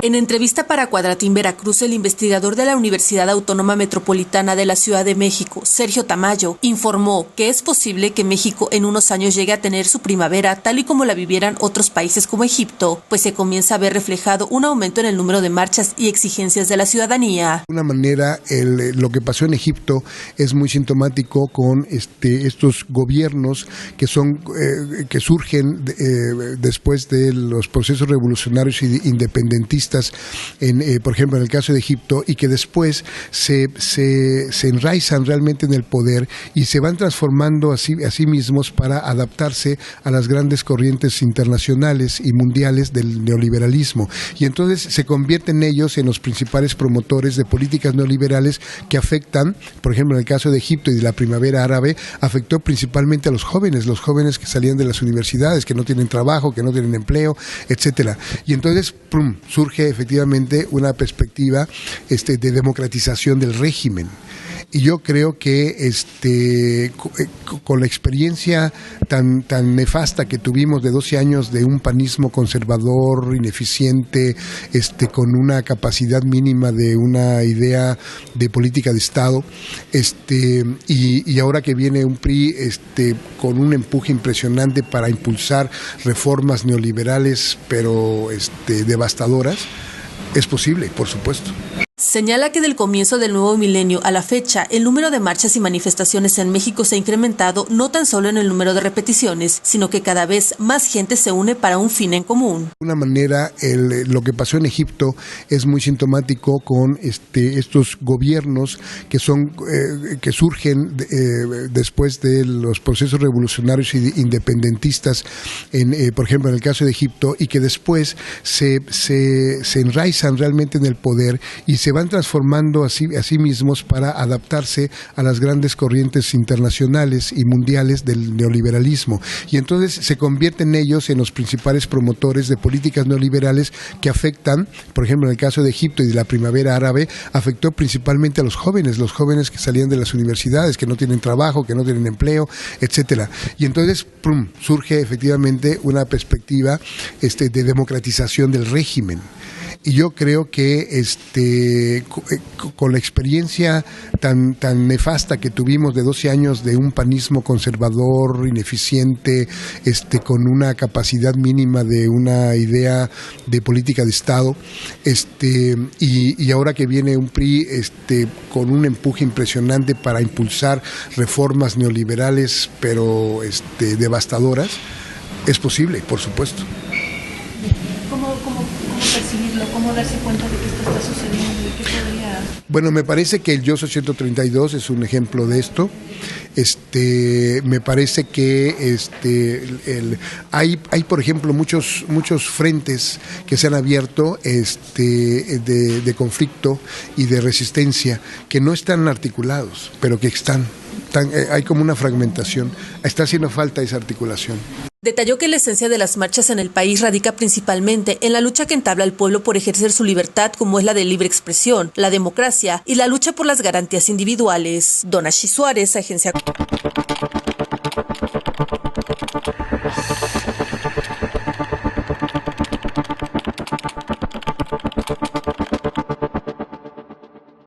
En entrevista para Cuadratín Veracruz, el investigador de la Universidad Autónoma Metropolitana de la Ciudad de México, Sergio Tamayo, informó que es posible que México en unos años llegue a tener su primavera tal y como la vivieran otros países como Egipto, pues se comienza a ver reflejado un aumento en el número de marchas y exigencias de la ciudadanía. De una manera, lo que pasó en Egipto es muy sintomático con estos gobiernos que surgen después de los procesos revolucionarios e independentistas, por ejemplo en el caso de Egipto, y que después se enraizan realmente en el poder y se van transformando a sí mismos para adaptarse a las grandes corrientes internacionales y mundiales del neoliberalismo, y entonces se convierten ellos en los principales promotores de políticas neoliberales que afectan, por ejemplo en el caso de Egipto y de la primavera árabe, afectó principalmente a los jóvenes que salían de las universidades, que no tienen trabajo, que no tienen empleo, etcétera, y entonces surge efectivamente una perspectiva de democratización del régimen. Y yo creo que con la experiencia tan nefasta que tuvimos de 12 años de un panismo conservador, ineficiente, con una capacidad mínima de una idea de política de Estado, y ahora que viene un PRI con un empuje impresionante para impulsar reformas neoliberales, pero devastadoras, es posible, por supuesto. Señala que del comienzo del nuevo milenio a la fecha, el número de marchas y manifestaciones en México se ha incrementado no tan solo en el número de repeticiones, sino que cada vez más gente se une para un fin en común. De una manera, lo que pasó en Egipto es muy sintomático con estos gobiernos que surgen después de los procesos revolucionarios e independentistas, por ejemplo en el caso de Egipto, y que después se enraizan realmente en el poder y se van transformando a sí mismos para adaptarse a las grandes corrientes internacionales y mundiales del neoliberalismo, y entonces se convierten ellos en los principales promotores de políticas neoliberales que afectan, por ejemplo en el caso de Egipto y de la primavera árabe, afectó principalmente a los jóvenes que salían de las universidades, que no tienen trabajo, que no tienen empleo, etcétera, y entonces surge efectivamente una perspectiva de democratización del régimen. Y yo creo que con la experiencia tan nefasta que tuvimos de 12 años de un panismo conservador, ineficiente, con una capacidad mínima de una idea de política de Estado, y ahora que viene un PRI con un empuje impresionante para impulsar reformas neoliberales, pero devastadoras, es posible, por supuesto. ¿Cómo percibirlo? ¿Cómo darse cuenta de que esto está sucediendo? ¿De qué podría...? Bueno, me parece que el YOSO 132 es un ejemplo de esto. Me parece que hay por ejemplo muchos frentes que se han abierto de conflicto y de resistencia que no están articulados, pero que hay como una fragmentación. Está haciendo falta esa articulación. Detalló que la esencia de las marchas en el país radica principalmente en la lucha que entabla el pueblo por ejercer su libertad, como es la de libre expresión, la democracia y la lucha por las garantías individuales. Donashi Suárez, Agencia